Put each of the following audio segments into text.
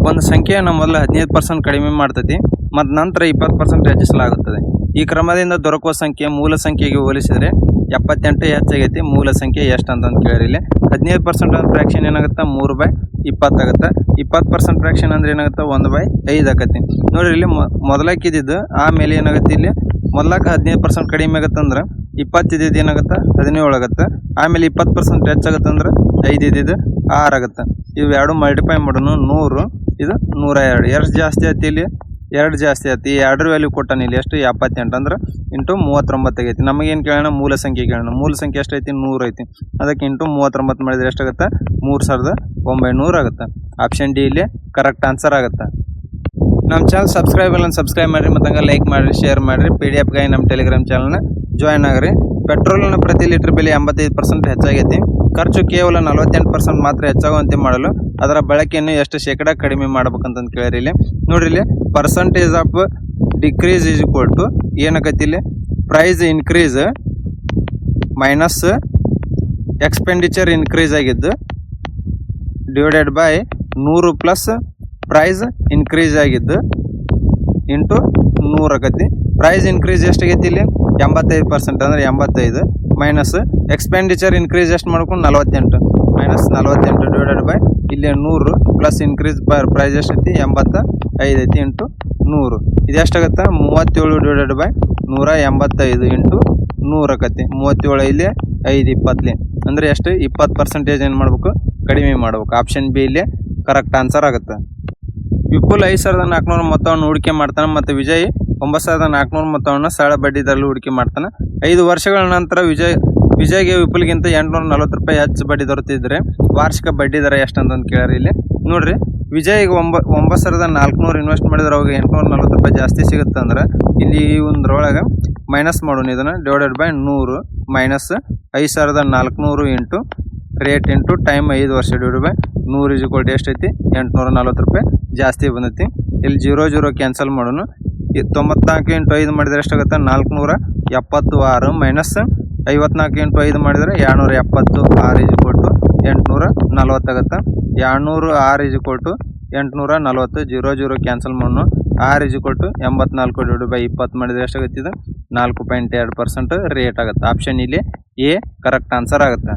ಒಂದು ಸಂಖ್ಯೆಯನ್ನು ಮೊದಲು 15% ಕಡಿಮೆ ಮಾಡ್ತೈತಿ ಮತ್ತು ನಂತರ 20% ಹೆಚ್ಚಿಸಲಾಗುತ್ತದೆ. ಈ ಕ್ರಮದಿಂದ ದೊರಕುವ ಸಂಖ್ಯೆ ಮೂಲ ಸಂಖ್ಯೆಗೆ ಹೋಲಿಸಿದರೆ 78 ಹೆಚ್ಚಾಗೈತಿ. ಮೂಲ ಸಂಖ್ಯೆ ಎಷ್ಟು ಅಂತಂದು ಕೇಳಿರಿ. ಇಲ್ಲಿ 15% ಫ್ರ್ಯಾಕ್ಷನ್ ಏನಾಗುತ್ತೆ 3/20 ಆಗುತ್ತೆ. 20% ಫ್ರ್ಯಾಕ್ಷನ್ ಅಂದ್ರೆ ಏನಾಗುತ್ತೆ 1/5 ಆಕತಿ. ನೋಡ್ರಿ ಇಲ್ಲಿ ಮೊದಲಕ್ಕಿದ್ದು ಆಮೇಲೆ ಏನಾಗುತ್ತೆ ಇಲ್ಲಿ ಮೊದಲಕ್ಕೆ 15% ಕಡಿಮೆ ಆಗುತ್ತೆ ಅಂದ್ರೆ 20 ಇದ್ದಿದ್ದು ಏನಾಗುತ್ತೆ 17 ಆಗುತ್ತೆ. ಆಮೇಲೆ 20% ಹೆಚ್ಚಾಗುತ್ತೆ ಅಂದ್ರೆ 5 ಇದ್ದಿದ್ದು 6 ಆಗುತ್ತೆ. ಇವು ಎರಡು ಮಲ್ಟಿಪ್ಲೈ ಮಾಡೋಣ 100 ಇದು 102 ಎಷ್ಟು ಜಾಸ್ತಿ ಆಯ್ತು ಇಲ್ಲಿ 2 ಜಾಸ್ತಿ ಆಯ್ತು. ಈ 2 ವ್ಯಾಲ್ಯೂ ಕೊಟ್ಟಾನ ಇಲ್ಲಿ ಎಷ್ಟು 78 ಅಂದ್ರೆ ಇಂಟು 39 ಆಗೈತಿ. ನಮಗೇನು ಕೇಳೋಣ ಮೂಲ ಸಂಖ್ಯೆ ಕೇಳೋಣ. ಮೂಲ ಸಂಖ್ಯೆ ಎಷ್ಟೈತಿ 100 ಐತಿ. ಅದಕ್ಕೆ ಇಂಟು 39 ಮಾಡಿದ್ರೆ ಎಷ್ಟಾಗುತ್ತೆ 3900 ಆಗುತ್ತೆ. ಆಪ್ಷನ್ ಡಿ ಇಲ್ಲಿ ಕರೆಕ್ಟ್ ಆನ್ಸರ್ ಆಗುತ್ತೆ. ನಮ್ಮ ಚಾನಲ್ ಸಬ್ಸ್ಕ್ರೈಬ್ ಮಾಡಿರಿ ಮತ್ತು ಹಂಗೆ ಲೈಕ್ ಮಾಡಿರಿ, ಶೇರ್ ಮಾಡಿರಿ. PDF ಗಾಗಿ ನಮ್ಮ ಟೆಲಿಗ್ರಾಮ್ ಚಾನಲ್ನ ಜಾಯ್ನ್ ಆಗಿರಿ. ಪೆಟ್ರೋಲ್ನ ಪ್ರತಿ ಲೀಟರ್ ಬೆಲೆ 85% ಹೆಚ್ಚಾಗೈತಿ. ಖರ್ಚು ಕೇವಲ 48% ಮಾತ್ರ ಹೆಚ್ಚಾಗುವಂತೆ ಮಾಡಲು ಅದರ ಬಳಕೆಯನ್ನು ಎಷ್ಟು ಶೇಕಡ ಕಡಿಮೆ ಮಾಡ್ಬೇಕಂತಂದು ಕೇಳಿರಿ. ಇಲ್ಲಿ ನೋಡ್ರಿ ಇಲ್ಲಿ percentage of decrease is equal to ಏನಾಗೈತಿ ಇಲ್ಲಿ price increase minus expenditure increase ಆಗಿದ್ದು divided by 100 plus price increase ಆಗಿದ್ದು ಇಂಟು 100 ಆಗತಿ. ಪ್ರೈಸ್ ಇನ್ಕ್ರೀಸ್ ಎಷ್ಟಾಗೈತಿ ಇಲ್ಲಿ 85% ಅಂದ್ರೆ 85 ಮೈನಸ್ ಎಕ್ಸ್ಪೆಂಡಿಚರ್ ಇನ್ಕ್ರೀಸ್ ಎಷ್ಟು ಮಾಡ್ಕೊಂಡು 48 ಮೈನಸ್ 48 ಡಿವೈಡೆಡ್ ಬೈ ಇಲ್ಲಿ 100 ಪ್ಲಸ್ ಇನ್ಕ್ರೀಸ್ ಪ್ರೈಸ್ ಎಷ್ಟೈತಿ 85 ಐತಿ ಇಂಟು 100 ಇದು ಎಷ್ಟಾಗತ್ತೆ 37 ಡಿವೈಡೆಡ್ ಬೈ 185 ಇಂಟು 100 ಆಕತಿ. 37 ಇಲ್ಲಿ 5 20 ಅಂದ್ರೆ ಎಷ್ಟು 20% ಏನು ಮಾಡ್ಬೇಕು ಕಡಿಮೆ ಮಾಡ್ಬೇಕು. ಆಪ್ಷನ್ ಬಿ ಇಲ್ಲಿ ಕರೆಕ್ಟ್ ಆನ್ಸರ್ ಆಗುತ್ತೆ. ವಿಪುಲ್ 5400 ಮೊತ್ತವನ್ನು ಹೂಡಿಕೆ ಮಾಡ್ತಾನೆ ಮತ್ತು ವಿಜಯ್ 9400 ಮೊತ್ತವನ್ನು ಸರಳ ಬಡ್ಡಿ ದರದಲ್ಲಿ ಹೂಡಿಕೆ ಮಾಡ್ತಾನೆ. 5 ವರ್ಷಗಳ ನಂತರ ವಿಜಯ್ಗೆ ವಿಪುಲ್ಗಿಂತ 840 ರೂಪಾಯಿ ಹೆಚ್ಚು ಬಡ್ಡಿ ದೊರೆತಿದ್ರೆ ವಾರ್ಷಿಕ ಬಡ್ಡಿ ದರ ಎಷ್ಟು ಅಂತಂದು ಕೇಳ್ರಿ. ಇಲ್ಲಿ ನೋಡ್ರಿ ವಿಜಯ್ಗೆ 9400 ಇನ್ವೆಸ್ಟ್ ಮಾಡಿದ್ರೆ ಅವಾಗ 840 ರೂಪಾಯಿ ಜಾಸ್ತಿ ಸಿಗುತ್ತೆ ಅಂದ್ರೆ ಇಲ್ಲಿ ಒಂದ್ರೊಳಗೆ ಮೈನಸ್ ಮಾಡೋಣ. ಇದನ್ನು divided by 100 minus 5400 into rate into time 5 ವರ್ಷ divide by 100 is equal to ಎಷ್ಟೈತಿ 840 ರೂಪಾಯಿ ಜಾಸ್ತಿ ಬಂದೈತಿ. ಇಲ್ಲಿ 0 ಕ್ಯಾನ್ಸಲ್ ಮಾಡೋಣ. 94 ಇಂಟು 5 ಮಾಡಿದರೆ ಎಷ್ಟಾಗುತ್ತೆ 476 ಮೈನಸ್ 54 ಇಂಟು 5 ಮಾಡಿದರೆ 270 6 ಇಸ್ ಈಕ್ವಲ್ ಟು 840 ಆಗುತ್ತೆ. 206 ಇಸ್ ಈಕ್ವಲ್ ಟು 840 0 ಕ್ಯಾನ್ಸಲ್ ಮಾಡೋಣ. 6 is equal to 84 divide by 20 ಮಾಡಿದರೆ ಎಷ್ಟಾಗುತ್ತೆ ಇದು 4.2% ರೇಟ್ ಆಗುತ್ತೆ. ಆಪ್ಷನ್ ಇಲ್ಲಿ ಎ ಕರೆಕ್ಟ್ ಆನ್ಸರ್ ಆಗುತ್ತೆ.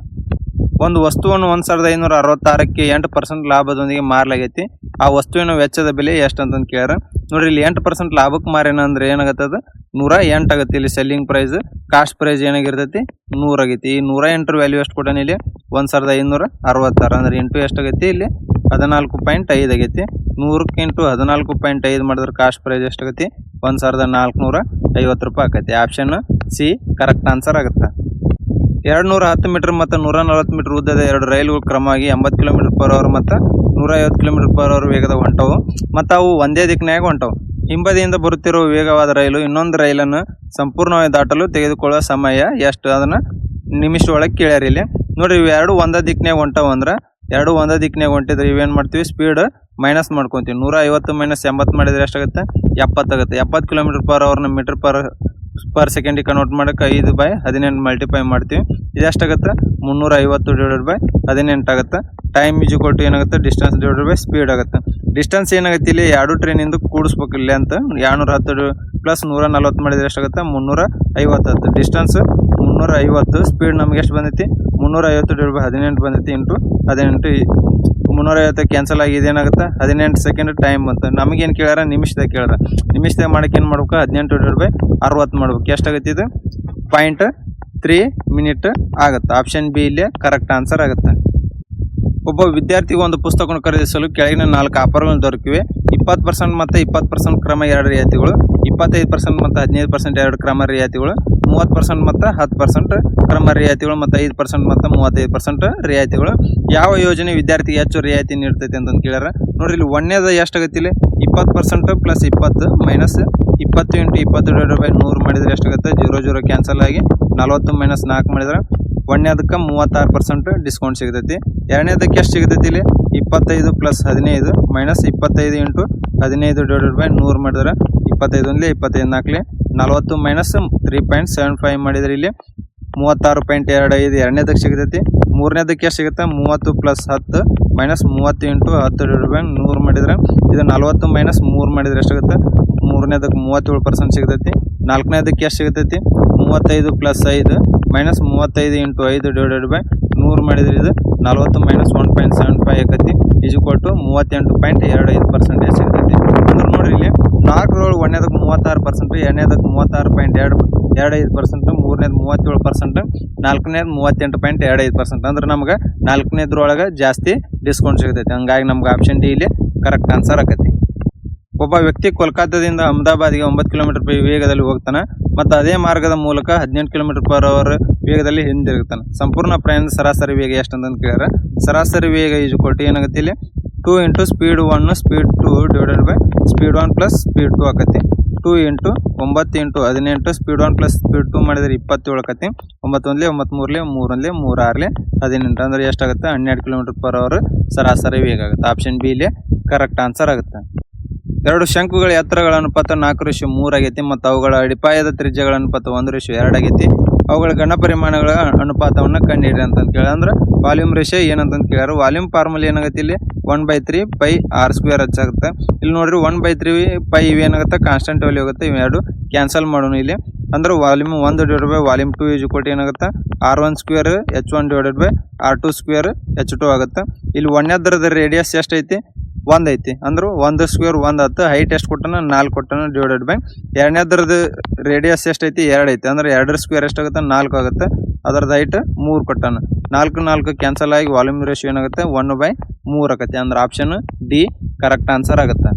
ಒಂದು ವಸ್ತುವನ್ನು 1566ಕ್ಕೆ 8% ಲಾಭದೊಂದಿಗೆ ಮಾರಲಾಗೈತಿ. ಆ ವಸ್ತುವಿನ ವೆಚ್ಚದ ಬೆಲೆ ಎಷ್ಟು ಅಂತಂದು ಕೇಳ್ಯಾರ. ನೋಡ್ರಿ ಇಲ್ಲಿ 8% ಲಾಭಕ್ಕೆ ಮಾರೇನ ಅಂದ್ರೆ ಏನಾಗತ್ತೆ ಅದು 108 ಆಗುತ್ತೆ. ಇಲ್ಲಿ ಸೆಲ್ಲಿಂಗ್ ಪ್ರೈಸ್ ಕಾಸ್ಟ್ ಪ್ರೈಸ್ ಏನಾಗಿರ್ತೈತಿ 100 ಆಗೈತಿ. ಈ 108 ವ್ಯಾಲ್ಯೂ ಎಷ್ಟು ಕೊಟ್ಟಾನ ಇಲ್ಲಿ 1566 ಅಂದ್ರೆ ಇಂಟು ಎಷ್ಟಾಗೈತಿ ಇಲ್ಲಿ 14.5 ಆಗೈತಿ. 100 ಇಂಟು 14.5 ಮಾಡಿದ್ರೆ ಕಾಸ್ಟ್ ಪ್ರೈಸ್ ಎಷ್ಟಾಗೈತಿ 1450 ರೂಪಾಯಿ ಆಕೈತಿ. ಆಪ್ಷನ್ ಸಿ ಕರೆಕ್ಟ್ ಆನ್ಸರ್ ಆಗುತ್ತೆ. 210 ಮೀಟರ್ ಮತ್ತು 140 ಮೀಟರ್ ಉದ್ದದ 2 ರೈಲುಗಳು ಕ್ರಮವಾಗಿ 80 km/h ಮತ್ತು 150 km/h ವೇಗದ ಹೊಂಟವು ಮತ್ತು ಅವು ಒಂದೇ ದಿಕ್ಕಿನಾಗ ಹೊಂಟವು. ಹಿಂಬದಿಯಿಂದ ಬರುತ್ತಿರುವ ವೇಗವಾದ ರೈಲು ಇನ್ನೊಂದು ರೈಲನ್ನು ಸಂಪೂರ್ಣವಾಗಿ ದಾಟಲು ತೆಗೆದುಕೊಳ್ಳುವ ಸಮಯ ಎಷ್ಟು ಅದನ್ನು ನಿಮಿಷ ಒಳಗೆ ಕೇಳ್ಯಾರ. ಇಲ್ಲಿ ನೋಡ್ರಿ ಇವೆರಡು ಒಂದೇ ದಿಕ್ಕಿನಾಗ ಹೊಂಟವು ಅಂದ್ರೆ ಎರಡು ಒಂದೇ ದಿಕ್ಕಿನಾಗ ಹೊಂಟಿದ್ರೆ ಇವೇನು ಮಾಡ್ತೀವಿ ಸ್ಪೀಡ್ ಮೈನಸ್ ಮಾಡ್ಕೊತೀವಿ. 150 ಮೈನಸ್ 80 ಮಾಡಿದರೆ ಎಷ್ಟಾಗುತ್ತೆ 70 ಆಗುತ್ತೆ. 70 km/h ಮೀಟರ್ ಪರ್ ಸೆಕೆಂಡಿಗೆ ಕನ್ವರ್ಟ್ ಮಾಡೋಕೆ 5/18 ಮಲ್ಟಿಪ್ಲೈ ಮಾಡ್ತೀವಿ. ಇದೆಷ್ಟಾಗುತ್ತೆ 350 ಡಿವೈಡೆಡ್ ಬೈ 18 ಆಗುತ್ತೆ. ಟೈಮ್ ಇಸ್ ಈಕ್ವಲ್ ಟು ಏನಾಗುತ್ತೆ ಡಿಸ್ಟೆನ್ಸ್ ಡಿವೈಡೆಡ್ ಬೈ ಸ್ಪೀಡ್ ಆಗುತ್ತೆ. ಡಿಸ್ಟೆನ್ಸ್ ಏನಾಗುತ್ತೆ ಇಲ್ಲಿ ಎರಡು ಟ್ರೈನಿಂದ ಕೂಡಿಸ್ಬೇಕು ಇಲ್ಲಿ ಅಂತ 210 ಪ್ಲಸ್ 140 ಮಾಡಿದರೆ ಎಷ್ಟಾಗುತ್ತೆ 350 ಡಿಸ್ಟೆನ್ಸ್ 350 ಸ್ಪೀಡ್ ನಮಗೆ ಎಷ್ಟು ಬಂದೈತಿ 350 ಡಿವೈಡ್ ಬೈ 18 ಬಂದೈತಿ ಇಂಟು 18 350 ಕ್ಯಾನ್ಸಲ್ ಆಗಿ ಇದೇನಾಗುತ್ತೆ 18 ಸೆಕೆಂಡ್ ಟೈಮ್ ಅಂತ. ನಮಗೇನು ಕೇಳ್ಯಾರ ನಿಮಿಷದಾಗ ಕೇಳ್ಯಾರ. ನಿಮಿಷದಾಗ ಮಾಡಕ್ಕೆ ಏನು ಮಾಡ್ಬೇಕು 18 ಡಿವೈಡ್ ಬೈ 60 ಮಾಡ್ಬೇಕು. ಎಷ್ಟಾಗುತ್ತೆ ಇದು 0.3 ಮಿನಿಟ್ ಆಗುತ್ತೆ. ಆಪ್ಷನ್ ಬಿ ಇಲ್ಲಿ ಕರೆಕ್ಟ್ ಆನ್ಸರ್ ಆಗುತ್ತೆ. ಒಬ್ಬ ವಿದ್ಯಾರ್ಥಿಗೆ ಒಂದು ಪುಸ್ತಕವನ್ನು ಖರೀದಿಸಲು ಕೆಳಗಿನ 4 ಆಫರ್ಗಳು ದೊರಕಿವೆ. 20% ಮತ್ತು 20% ಕ್ರಮ 2 ರಿಯಾಯಿತಿಗಳು, 25% ಮತ್ತು 15% 2 ಕ್ರಮ ರಿಯಾಯಿತಿಗಳು, 30% ಮತ್ತು 10% ಕ್ರಮ ರಿಯಾಯಿತಿಗಳು ಮತ್ತು 5% ಮತ್ತು 35% ರಿಯಾಯಿತಿಗಳು. ಯಾವ ಯೋಜನೆ ವಿದ್ಯಾರ್ಥಿಗೆ ಹೆಚ್ಚು ರಿಯಾಯಿತಿ ನೀಡ್ತೈತೆ ಅಂತಂದು ಕೇಳ್ಯಾರ. ನೋಡ್ರಿ ಇಲ್ಲಿ ಒಂದೇದ ಎಷ್ಟಾಗತ್ತೆ ಇಲ್ಲಿ 20% plus 20 minus 20 into 20 divide by 100 ಮಾಡಿದರೆ ಎಷ್ಟಾಗುತ್ತೆ 0 ಕ್ಯಾನ್ಸಲ್ ಆಗಿ 40 ಮೈನಸ್ 4 ಮಾಡಿದ್ರೆ ಒಂದನೇದಕ್ಕೆ 36% ಡಿಸ್ಕೌಂಟ್ ಸಿಗ್ತೈತಿ. ಎರಡನೇದಕ್ಕೆ ಎಷ್ಟು ಸಿಗ್ತೈತಿ ಇಲ್ಲಿ 25 plus 15 minus 25 into 15 divided by 100 ಮಾಡಿದ್ರೆ 25 25 40 ಮೈನಸ್ 3.75 ಮಾಡಿದ್ರೆ ಇಲ್ಲಿ 36.25 ಎರಡನೇದಕ್ಕೆ ಸಿಗ್ತೈತಿ. ಮೂರನೇದಕ್ಕೆ ಎಷ್ಟು ಸಿಗುತ್ತೆ 30 plus 10 minus 30 into 10 divided by 100 ಮಾಡಿದರೆ ಇದು 40 ಮೈನಸ್ 3 ಮಾಡಿದರೆ ಎಷ್ಟಾಗುತ್ತೆ ಮೂರನೇದಕ್ಕೆ 37% ಸಿಗ್ತೈತಿ. ನಾಲ್ಕನೇದಕ್ಕೆ ಎಷ್ಟು ಸಿಗ್ತೈತಿ 35 plus 5 minus 35 into 5 divided by 100 ಮಾಡಿದರೆ ಇದು 40 ಮೈನಸ್ 1.75 ಆಕತಿ ಈಜ್ಕೊಟ್ಟು 38.25% ಸಿಗ್ತೈತಿ. ಅಂದ್ರೆ ನೋಡ್ರಿ ಇಲ್ಲಿ 4 ಒಂದನೇದಕ್ಕೆ 36%, ಎರಡನೇದಕ್ಕೆ 36.25%, ಮೂರನೇದು 37%, ನಾಲ್ಕನೇದು 38.25%. ಅಂದ್ರೆ ನಮ್ಗೆ ನಾಲ್ಕನೇದ್ರೊಳಗೆ ಜಾಸ್ತಿ ಡಿಸ್ಕೌಂಟ್ ಸಿಗ್ತೈತಿ. ಹಂಗಾಗಿ ನಮ್ಗೆ ಆಪ್ಷನ್ ಡಿ ಇಲ್ಲಿ ಕರೆಕ್ಟ್ ಆನ್ಸರ್ ಆಕತಿ. ಒಬ್ಬ ವ್ಯಕ್ತಿ ಕೋಲ್ಕತ್ತಾದಿಂದ ಅಹಮದಾಬಾದ್ಗೆ 9 ಕಿಲೋಮೀಟರ್ ವೇಗದಲ್ಲಿ ಹೋಗ್ತಾನೆ ಮತ್ತು ಅದೇ ಮಾರ್ಗದ ಮೂಲಕ 18 ಕಿಲೋಮೀಟರ್ ಪರ್ ಅವರ್ ವೇಗದಲ್ಲಿ ಹಿಂದಿರುಗ್ತಾನೆ. ಸಂಪೂರ್ಣ ಪ್ರಯಾಣದ ಸರಾಸರಿ ವೇಗ ಎಷ್ಟು ಅಂತಂದು ಕೇಳಿದ್ರೆ ಸರಾಸರಿ ವೇಗ ಈಜ್ಕೊಟ್ಟು ಏನಾಗುತ್ತೆ ಇಲ್ಲಿ 2 into speed 1 speed 2 divided by speed 1 plus speed 2 ಆಕತಿ. 2 into 9 into 18 speed 1 plus speed 2 ಮಾಡಿದರೆ 27 ಆಕತಿ. 9 1 9 3 3 3 6 18 ಅಂದರೆ ಎಷ್ಟಾಗುತ್ತೆ 12 ಕಿಲೋಮೀಟರ್ ಪರ್ ಅವರ್ ಸರಾಸರಿ ವೇಗ ಆಗುತ್ತೆ. ಆಪ್ಷನ್ ಬಿ ಇಲ್ಲಿ ಕರೆಕ್ಟ್ ಆನ್ಸರ್ ಆಗುತ್ತೆ. ಎರಡು ಶಂಕುಗಳ ಎತ್ತರಗಳ ಅನುಪಾತ 4:3 ಆಗೈತಿ ಮತ್ತು ಅವುಗಳ ಅಡಿಪಾಯದ ತ್ರಿಜ್ಯಗಳ ಅನುಪಾತ 1:2 ಆಗೈತಿ. ಅವುಗಳ ಘನ ಪರಿಮಾಣಗಳ ಅನುಪಾತವನ್ನು ಕಂಡುಹಿಡ್ರಿ ಅಂತ ಕೇಳಿ ಅಂದ್ರೆ ವಾಲ್ಯೂಮ್ ರೇಷಿಯೋ ಏನಂತ ಕೇಳ್ಯಾರ. ವಾಲ್ಯೂಮ್ ಫಾರ್ಮುಲಾ ಏನಾಗುತ್ತೆ ಇಲ್ಲಿ 1/3 ಪೈ ಆರ್ ಸ್ಕ್ವೇರ್ ಹಚ್ಚಾಗುತ್ತೆ. ಇಲ್ಲಿ ನೋಡ್ರಿ 1/3 ಪೈ ಇವೇನಾಗುತ್ತೆ ಕಾನ್ಸ್ಟೆಂಟ್ ವ್ಯಾಲ್ಯೂ ಆಗುತ್ತೆ. ಇವೆರಡು ಕ್ಯಾನ್ಸಲ್ ಮಾಡೋಣ ಇಲ್ಲಿ. ಅಂದ್ರೆ ವಾಲ್ಯೂಮ್ 1 ಡಿವೈಡೆಡ್ ಬೈ ವಾಲ್ಯೂಮ್ 2 ಈಜ್ಕೊಟ್ಟು ಏನಾಗುತ್ತೆ R1 square H1 divided by R2 square H2 ಆಗುತ್ತೆ. ಇಲ್ಲಿ ಒಂದನೇದ್ರದ ರೇಡಿಯಸ್ ಎಷ್ಟೈತಿ 1 ಐತಿ. ಅಂದ್ರೆ 1 ಸ್ಕ್ವೇರ್ 1 ಆಯ್ತು. ಹೈಟ್ ಎಷ್ಟು ಕೊಟ್ಟನ 4 ಕೊಟ್ಟನ ಡಿವೈಡೆಡ್ ಬೈ ಎರಡನೇದ್ರದ್ದು ರೇಡಿಯಸ್ ಎಷ್ಟೈತಿ 2 ಐತಿ. ಅಂದ್ರೆ 2 ಸ್ಕ್ವೇರ್ ಎಷ್ಟಾಗುತ್ತೆ 4 ಆಗುತ್ತೆ. ಅದರದ್ದು ಹೈಟ್ 3 ಕೊಟ್ಟನ. 4 4 ಕ್ಯಾನ್ಸಲ್ ಆಗಿ ವಾಲ್ಯೂಮ್ ರೇಷಿಯೋ ಏನಾಗುತ್ತೆ 1/3 ಆಗುತ್ತೆ. ಅಂದ್ರೆ ಆಪ್ಷನ್ ಡಿ ಕರೆಕ್ಟ್ ಆನ್ಸರ್ ಆಗುತ್ತೆ.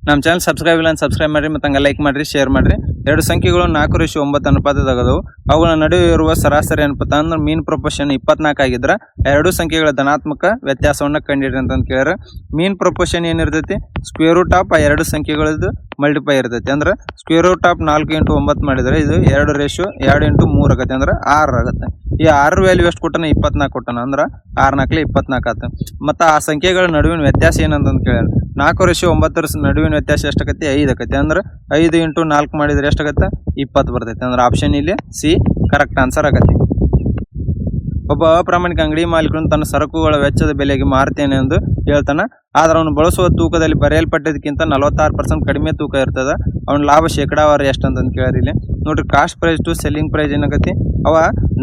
ನಮ್ಮ ಚಾನಲ್ ಸಬ್ಸ್ಕ್ರೈಬ್ ಇಲ್ಲ ಸಬ್ಸ್ಕ್ರೈಬ್ ಮಾಡಿರಿ ಮತ್ತು ಹಂಗೆ ಲೈಕ್ ಮಾಡಿರಿ ಶೇರ್ ಮಾಡಿರಿ. ಎರಡು ಸಂಖ್ಯೆಗಳು 4:9 ಅನುಪಾತದಾಗದವು. ಅವುಗಳ ನಡುವೆ ಇರುವ ಸರಾಸರಿ ಅನುಪಾತ ಅಂದ್ರೆ ಮೀನ್ ಪ್ರೊಪೋರ್ಷನ್ 24 ಆಗಿದ್ರೆ ಎರಡು ಸಂಖ್ಯೆಗಳ ಧನಾತ್ಮಕ ವ್ಯತ್ಯಾಸವನ್ನು ಕಂಡುಹಿಡ್ರಿ ಅಂತ ಕೇಳ್ಯಾರ. ಮೀನ್ ಪ್ರೊಪೋರ್ಷನ್ ಏನಿರ್ತೈತಿ ಸ್ಕ್ವೇರ್ ರೂಟ್ ಆಫ್ ಆ ಎರಡು ಸಂಖ್ಯೆಗಳದ್ದು ಮಲ್ಟಿಪೈ ಇರ್ತೈತಿ. ಅಂದ್ರೆ ಸ್ಕ್ವೇರ್ ರೂಟ್ ಆಫ್ 4 ಇಂಟು 9 ಮಾಡಿದರೆ ಇದು 2:2 ಇಂಟು 3 ಆಗುತ್ತೆ. ಅಂದ್ರೆ 6 ಆಗುತ್ತೆ. ಈ 6 ವ್ಯಾಲ್ಯೂ ಎಷ್ಟು ಕೊಟ್ಟನ 24 ಕೊಟ್ಟನ. ಅಂದ್ರೆ 6 4 24 ಆಯ್ತು. ಮತ್ತು ಆ ಸಂಖ್ಯೆಗಳ ನಡುವಿನ ವ್ಯತ್ಯಾಸ ಏನಂತ ಕೇಳ್ಯಾರ. 4:9 ನಡುವಿನ ವ್ಯತ್ಯಾಸ ಎಷ್ಟಾಗತ್ತೆ 5 ಆಕತಿ. ಅಂದ್ರೆ 5 ಇಂಟು 4 ಮಾಡಿದರೆ ಎಷ್ಟಾಗತ್ತೆ 20 ಬರ್ತೈತೆ. ಅಂದ್ರೆ ಆಪ್ಷನ್ ಇಲ್ಲಿ ಸಿ ಕರೆಕ್ಟ್ ಆನ್ಸರ್ ಆಗತ್ತೆ. ಒಬ್ಬ ಅಪ್ರಾಮಾಣಿಕ ಅಂಗಡಿ ಮಾಲೀಕನು ತನ್ನ ಸರಕುಗಳ ವೆಚ್ಚದ ಬೆಲೆಗೆ ಮಾರ್ತೇನೆ ಎಂದು ಹೇಳ್ತಾನೆ. ಆದ್ರೆ ಅವನು ಬಳಸುವ ತೂಕದಲ್ಲಿ ಬರೆಯಲ್ಪಟ್ಟಿದ್ದಕ್ಕಿಂತ 46% ಕಡಿಮೆ ತೂಕ ಇರ್ತದೆ. ಅವನ ಲಾಭ ಶೇಕಡಾವಾರು ಎಷ್ಟು ಅಂತಂದು ಕೇಳಿರಿ. ಇಲ್ಲಿ ನೋಡ್ರಿ cost price to selling price ಏನಾಗತ್ತೆ ಅವ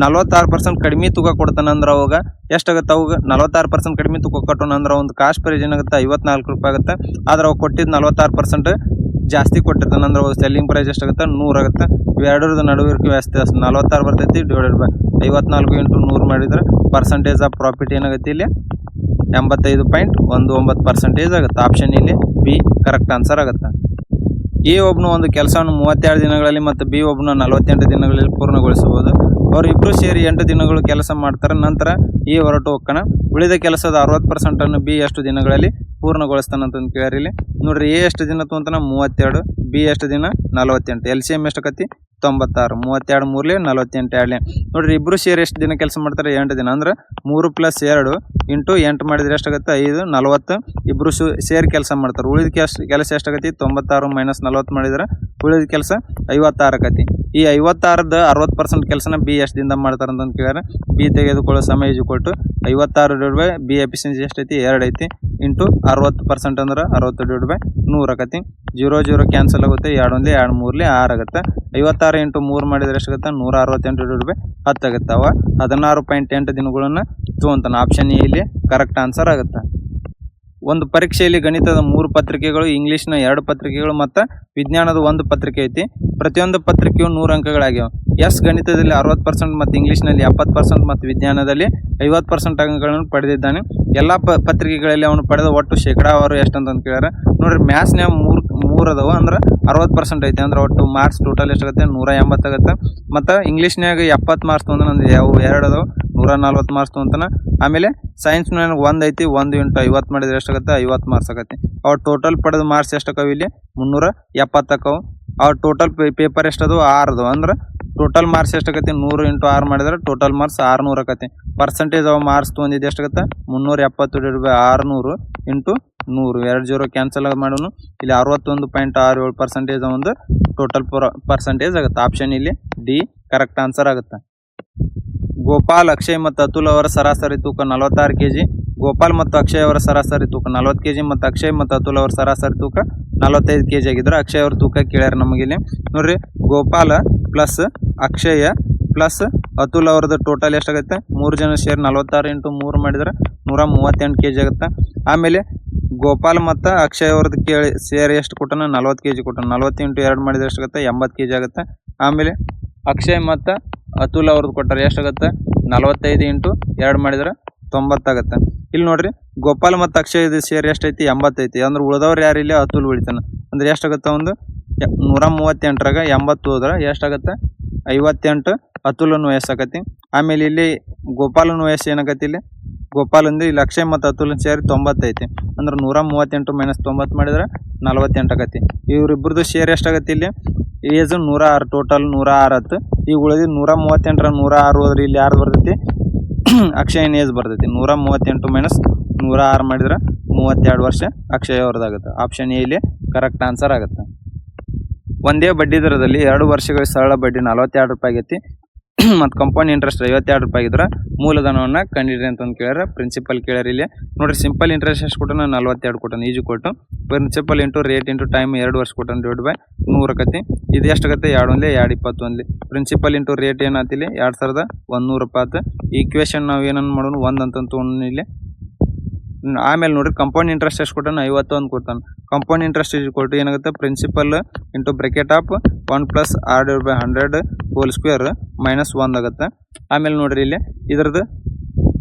46% ಕಡಿಮೆ ತೂಕ ಕೊಡ್ತಾನೆ. ಅಂದ್ರೆ ಅವಾಗ ಎಷ್ಟಾಗುತ್ತೆ ಅವಾಗ 46% ಕಡಿಮೆ ತೂಕ ಕೊಟ್ಟೋಣ ಅಂದ್ರೆ ಒಂದು ಕಾಸ್ಟ್ ಪ್ರೈಸ್ ಏನಾಗುತ್ತೆ 54 ರೂಪಾಯಿ ಆಗುತ್ತೆ. ಆದ್ರೆ ಅವಾಗ ಕೊಟ್ಟಿದ್ದು 46% ಜಾಸ್ತಿ ಕೊಟ್ಟಿರ್ತಾನೆ. ಅಂದ್ರೆ ಸೆಲ್ಲಿಂಗ್ ಪ್ರೈಸ್ ಎಷ್ಟಾಗುತ್ತೆ 100 ಆಗುತ್ತೆ. ಇವೆರಡರದ ನಡುವೆ ವ್ಯತ್ಯಾಸ 46 ಬರ್ತೈತಿ ಡಿವೈಡೆಡ್ ಬೈ 54 ಇಂಟು 100 ಮಾಡಿದ್ರೆ ಪರ್ಸೆಂಟೇಜ್ ಆಫ್ ಪ್ರಾಫಿಟ್ ಏನಾಗುತ್ತೆ ಇಲ್ಲಿ 85.19% ಆಗುತ್ತೆ. ಆಪ್ಷನ್ ಇಲ್ಲಿ ಬಿ ಕರೆಕ್ಟ್ ಆನ್ಸರ್ ಆಗುತ್ತೆ. ಎ ಒಬ್ಬನು ಒಂದು ಕೆಲಸವನ್ನು 32 ದಿನಗಳಲ್ಲಿ ಮತ್ತು ಬಿ ಒಬ್ಬನು 48 ದಿನಗಳಲ್ಲಿ ಪೂರ್ಣಗೊಳಿಸಬಹುದು. ಅವರಿಬ್ಬರು ಸೇರಿ 8 ದಿನಗಳು ಕೆಲಸ ಮಾಡ್ತಾರೆ. ನಂತರ ಎ ಹೊರಟು ಹೋಗ್ತಾನೆ. ಉಳಿದ ಕೆಲಸದ 60% ಬಿ ಎಷ್ಟು ದಿನಗಳಲ್ಲಿ ಪೂರ್ಣಗೊಳಿಸ್ತಾನಂತಂದು ಕೇಳ್ಯಾರ. ಇಲ್ಲಿ ನೋಡ್ರಿ ಎ ಎಷ್ಟು ದಿನ ತೊಗೊಂತಾನ 32, ಬಿ ಎಷ್ಟು ದಿನ 48. L C M ಎಷ್ಟಕತಿ 96. 32 3 48 ನೋಡ್ರಿ ಇಬ್ರು ಸೇರಿ ಎಷ್ಟು ದಿನ ಕೆಲಸ ಮಾಡ್ತಾರೆ 8 ದಿನ. ಅಂದ್ರೆ 3 + 2 ಇಂಟು 8 ಮಾಡಿದ್ರೆ ಎಷ್ಟಾಗುತ್ತೆ 5 40. ಇಬ್ರು ಸೇರಿ ಕೆಲಸ ಮಾಡ್ತಾರೆ. ಉಳಿದ ಕೆಲಸ ಎಷ್ಟಾಗತಿ 96 - 40 ಮಾಡಿದ್ರೆ ಉಳಿದ ಕೆಲಸ 56 ಆಕತಿ. ಈ 56ದ 60% ಕೆಲಸನ ಬಿ ಎಷ್ಟು ದಿನದಾಗ ಮಾಡ್ತಾರೆ ಅಂತಂದು ಕೇಳ್ಯಾರ. ಬಿ ತೆಗೆದುಕೊಳ್ಳೋ ಸಮಯ ಈಜ್ಕೊಟ್ಟು 56 ಡಿವೈಡ್ ಬೈ ಬಿ ಎಫಿಷಿಯನ್ಸಿ ಎಷ್ಟೈತಿ 2 ಐತಿ ಇಂಟು 60% ಅಂದ್ರೆ 60 ಡಿವೈಡ್ ಬೈ 100 ಆಕತಿ. 0 0 ಕ್ಯಾನ್ಸಲ್ ಆಗುತ್ತೆ. 2 1 2 3 6 ಆಗುತ್ತೆ. 56 ಇಂಟು 3 ಮಾಡಿದ್ರೆ ಎಷ್ಟಾಗುತ್ತೆ 168 ಡಿವೈಡ್ ಬೈ 10 ಆಗುತ್ತೆ. ಅವ 16.8 ದಿನಗಳನ್ನು ತೊಗೊಂತಾನೆ. ಆಪ್ಷನ್ ಎ ಇಲ್ಲಿ ಕರೆಕ್ಟ್ ಆನ್ಸರ್ ಆಗುತ್ತೆ. ಒಂದು ಪರೀಕ್ಷೆಯಲ್ಲಿ ಗಣಿತದ 3 ಪತ್ರಿಕೆಗಳು, ಇಂಗ್ಲೀಷ್ನ 2 ಪತ್ರಿಕೆಗಳು ಮತ್ತು ವಿಜ್ಞಾನದ 1 ಪತ್ರಿಕೆ ಐತಿ. ಪ್ರತಿಯೊಂದು ಪತ್ರಿಕೆಯು 100 ಅಂಕಗಳಾಗ್ಯಾವ. ಎಸ್ ಗಣಿತದಲ್ಲಿ 60% ಮತ್ತು ಇಂಗ್ಲೀಷ್ನಲ್ಲಿ 70% ಮತ್ತು ವಿಜ್ಞಾನದಲ್ಲಿ 50% ಅಂಕಗಳನ್ನು ಪಡೆದಿದ್ದಾನೆ. ಎಲ್ಲ ಪತ್ರಿಕೆಗಳಲ್ಲಿ ಅವನು ಪಡೆದ ಒಟ್ಟು ಶೇಕಡಾವಾರು ಎಷ್ಟು ಅಂತಂದು ಕೇಳ್ಯಾರ. ನೋಡ್ರಿ ಮ್ಯಾಥ್ಸ್ನ್ಯಾಗ 3 ಅದಾವ. ಅಂದ್ರೆ 60% ಐತಿ. ಅಂದ್ರೆ ಒಟ್ಟು ಮಾರ್ಕ್ಸ್ ಟೋಟಲ್ ಎಷ್ಟಾಗುತ್ತೆ 180 ಆಗುತ್ತೆ. ಮತ್ತು ಇಂಗ್ಲೀಷ್ನ್ಯಾಗ 70 ಮಾರ್ಕ್ಸ್ ತೊಗೊಂತಾನೆ. ಅಂದ್ರೆ ಯಾವ 2 ಅದಾವ 140 ಮಾರ್ಕ್ಸ್ ತೊಗೊಂತಾನೆ. ಆಮೇಲೆ ಸೈನ್ಸ್ನ್ಯಾಗ 1 ಐತಿ. 1 ಇಂಟು 50 ಮಾಡಿದ್ರೆ ಎಷ್ಟಾಗುತ್ತೆ 50 ಮಾರ್ಕ್ಸ್ ಆಗುತ್ತೆ. ಅವ್ರು ಟೋಟಲ್ ಪಡೆದ ಮಾರ್ಕ್ಸ್ ಎಷ್ಟಕ್ಕವು ಇಲ್ಲಿ 370 ಆಕವು. ಅವ್ರ ಟೋಟಲ್ ಪೇಪರ್ ಎಷ್ಟದು 6 ಅದಾವ. ಅಂದ್ರೆ ಟೋಟಲ್ ಮಾರ್ಕ್ಸ್ ಎಷ್ಟಾಗತ್ತೆ 100 ಇಂಟು 6 ಮಾಡಿದ್ರೆ ಟೋಟಲ್ ಮಾರ್ಕ್ಸ್ 600 ಆಕತಿ. ಪರ್ಸೆಂಟೇಜ್ ಅವ ಮಾರ್ಕ್ಸ್ ತೊಗೊಂಡಿದ್ದು ಎಷ್ಟಾಗುತ್ತೆ 370 ಡಿವೈಡ್ ಬೈ 600 ಇಂಟು 100. 2 0 ಕ್ಯಾನ್ಸಲ್ ಮಾಡೋನು. ಇಲ್ಲಿ 61.67% ಒಂದು ಟೋಟಲ್ ಪರ್ಸೆಂಟೇಜ್ ಆಗುತ್ತೆ. ಆಪ್ಷನ್ ಇಲ್ಲಿ ಡಿ ಕರೆಕ್ಟ್ ಆನ್ಸರ್ ಆಗುತ್ತೆ. ಗೋಪಾಲ್, ಅಕ್ಷಯ್ ಮತ್ತು ಅತುಲ್ ಅವರ ಸರಾಸರಿ ತೂಕ 46 kg. ಗೋಪಾಲ್ ಮತ್ತು ಅಕ್ಷಯ್ ಅವರ ಸರಾಸರಿ ತೂಕ 40 kg ಮತ್ತು ಅಕ್ಷಯ್ ಮತ್ತು ಅತುಲ್ ಅವರ ಸರಾಸರಿ ತೂಕ 45 kg ಆಗಿದ್ರು. ಅಕ್ಷಯ್ ಅವ್ರ ತೂಕ ಕೇಳ್ಯಾರ ನಮಗಿಲ್ಲಿ ನೋಡ್ರಿ. ಗೋಪಾಲ ಪ್ಲಸ್ ಅಕ್ಷಯ ಪ್ಲಸ್ ಅತುಲ್ ಅವ್ರದ್ದು ಟೋಟಲ್ ಎಷ್ಟಾಗುತ್ತೆ? 3 ಜನ ಸೇರಿ 46 × 3 ಮಾಡಿದ್ರೆ 138 kg ಆಗುತ್ತೆ. ಆಮೇಲೆ ಗೋಪಾಲ್ ಮತ್ತು ಅಕ್ಷಯ್ ಅವ್ರದ್ದು ಸೇರಿ ಎಷ್ಟು ಕೊಟ್ಟನ? 40 kg ಕೊಟ್ಟನ. 40 × 2 ಮಾಡಿದ್ರೆ ಎಷ್ಟಾಗುತ್ತೆ? 80 kg ಆಗುತ್ತೆ. ಆಮೇಲೆ ಅಕ್ಷಯ್ ಮತ್ತು ಅತುಲ್ ಅವ್ರದ್ದು ಕೊಟ್ಟಾರೆ ಎಷ್ಟಾಗುತ್ತೆ? 45 × 2 ಮಾಡಿದ್ರೆ 90 ಆಗುತ್ತೆ. ಇಲ್ಲಿ ನೋಡ್ರಿ, ಗೋಪಾಲ್ ಮತ್ತು ಅಕ್ಷಯ್ ಸೇರಿ ಎಷ್ಟೈತಿ? 80 ಐತಿ. ಅಂದ್ರೆ ಉಳಿದವ್ರು ಯಾರು? ಇಲ್ಲಿ ಅತುಲ್ ಉಳಿತಾನ. ಅಂದ್ರೆ ಎಷ್ಟಾಗುತ್ತೆ? ಒಂದು 138ರಾಗ 80 ಹೋದ್ರೆ ಎಷ್ಟಾಗುತ್ತೆ? 58 ಅತುಲನ ವಯಸ್ಸಾಗತಿ. ಆಮೇಲೆ ಇಲ್ಲಿ ಗೋಪಾಲನ ವಯಸ್ಸು ಏನಾಗತ್ತೆ? ಇಲ್ಲಿ ಗೋಪಾಲ್ ಅಂದ್ರೆ ಇಲ್ಲಿ ಅಕ್ಷಯ್ ಮತ್ತು ಅತುಲನ್ ಸೇರಿ 90 ಐತಿ. ಅಂದ್ರೆ 138 - 90 ಮಾಡಿದ್ರೆ 48 ಆಗತಿ. ಇವರಿಬ್ಬರದು ಸೇರಿ ಎಷ್ಟಾಗತ್ತೆ? ಇಲ್ಲಿ ಏಜ್ 106, ಟೋಟಲ್ 106 ಆಯ್ತು. ಈಗ ಉಳಿದು 138 106 ಹೋದ್ರೆ ಇಲ್ಲಿ ಯಾರು ಬರ್ತೈತಿ? ಅಕ್ಷಯನ ಏಜ್ ಬರ್ತೈತಿ. 138 - 106 ಮಾಡಿದ್ರೆ 32 ವರ್ಷ ಅಕ್ಷಯ್ ಅವ್ರದ್ದಾಗುತ್ತೆ. ಆಪ್ಷನ್ ಎ ಇಲ್ಲಿ ಕರೆಕ್ಟ್ ಆನ್ಸರ್ ಆಗುತ್ತೆ. ಒಂದೇ ಬಡ್ಡಿ ದರದಲ್ಲಿ 2 ವರ್ಷಗಳ ಸರಳ ಬಡ್ಡಿ 42 ರೂಪಾಯಿ ಆಗೈತಿ ಮತ್ತು ಕಂಪೌಂಡ್ ಇಂಟ್ರೆಸ್ಟ್ 52 ರೂಪಾಯಿ ಇದ್ರೆ ಮೂಲಧನವನ್ನು ಕಂಡಿಡ್ರಿ ಅಂತಂದು ಕೇಳ್ಯಾರ. ಪ್ರಿನ್ಸಿಪಲ್ ಕೇಳ್ಯಾರ. ಇಲ್ಲಿ ನೋಡ್ರಿ, ಸಿಂಪಲ್ ಇಂಟ್ರೆಸ್ಟ್ ಎಷ್ಟು ಕೊಟ್ಟನ? 42 ಕೊಟ್ಟನ. ಈಜು ಕೊಟ್ಟು principal into rate into time 2 ವರ್ಷ ಕೊಟ್ಟನ /100 ಆಕತಿ. ಇದು ಎಷ್ಟಾಗತ್ತೆ? 2 × 1 = 221. Principal into rate ಏನಾತಿಲ್ಲಿ? 2100 ರೂಪಾಯಿ. ಈಕ್ವೇಷನ್ ನಾವು ಏನನ್ನು ಮಾಡೋಣ? 1 ಅಂತ ತೊಗೊಂಡು ಇಲ್ಲಿ. ಆಮೇಲೆ ನೋಡ್ರಿ, ಕಂಪೌಂಡ್ ಇಂಟ್ರೆಸ್ಟ್ ಎಷ್ಟು ಕೊಟ್ಟಾನ? 51 ಕೊಡ್ತಾನೆ. ಕಂಪೌಂಡ್ ಇಂಟ್ರೆಸ್ಟ್ ಕೊಟ್ಟು ಏನಾಗುತ್ತೆ? Principal into bracket of 1 + r/100 whole square -1 ಆಗುತ್ತೆ. ಆಮೇಲೆ ನೋಡ್ರಿ, ಇಲ್ಲಿ ಇದ್ರದ್ದು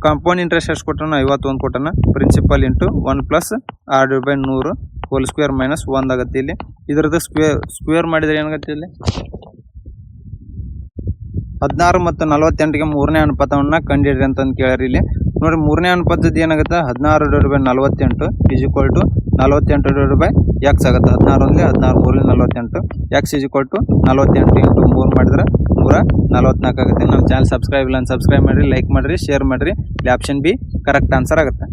ಕಂಪೌಂಡ್ ಇಂಟ್ರೆಸ್ಟ್ ಎಷ್ಟು ಕೊಟ್ಟಾನ? 51 ಕೊಟ್ಟಾನ. Principal into 1 + r/100 whole square -1 ಆಗುತ್ತೆ. ಇಲ್ಲಿ ಇದ್ರದ್ದು ಸ್ಕ್ವೇರ್ ಮಾಡಿದ್ರೆ ಏನಾಗುತ್ತೆ? ಇಲ್ಲಿ 16 ಮತ್ತು 48ಗೆ 3ನೇ ಅನುಪಾತವನ್ನು ಕಂಡುಹಿಡ್ರಿ ಅಂತಂದು ಕೇಳ್ಯಾರ. ಇಲ್ಲಿ ನೋಡಿ, 3ನೇ ಅನುಪಾತದ್ದು ಏನಾಗುತ್ತೆ? 16/48 = 48/x ಆಗುತ್ತೆ. 16 × 16 = 48. x = 48 × 3 ಮಾಡಿದ್ರೆ 144 ಆಗುತ್ತೆ. ನಮ್ಮ ಚಾನಲ್ ಸಬ್ಸ್ಕ್ರೈಬ್ ಇಲ್ಲ ಅಂತ ಸಬ್ಸ್ಕ್ರೈಬ್ ಮಾಡಿರಿ, ಲೈಕ್ ಮಾಡಿರಿ, ಶೇರ್ ಮಾಡಿರಿ. ಇಲ್ಲಿ ಆಪ್ಷನ್ ಬಿ ಕರೆಕ್ಟ್ ಆನ್ಸರ್ ಆಗುತ್ತೆ.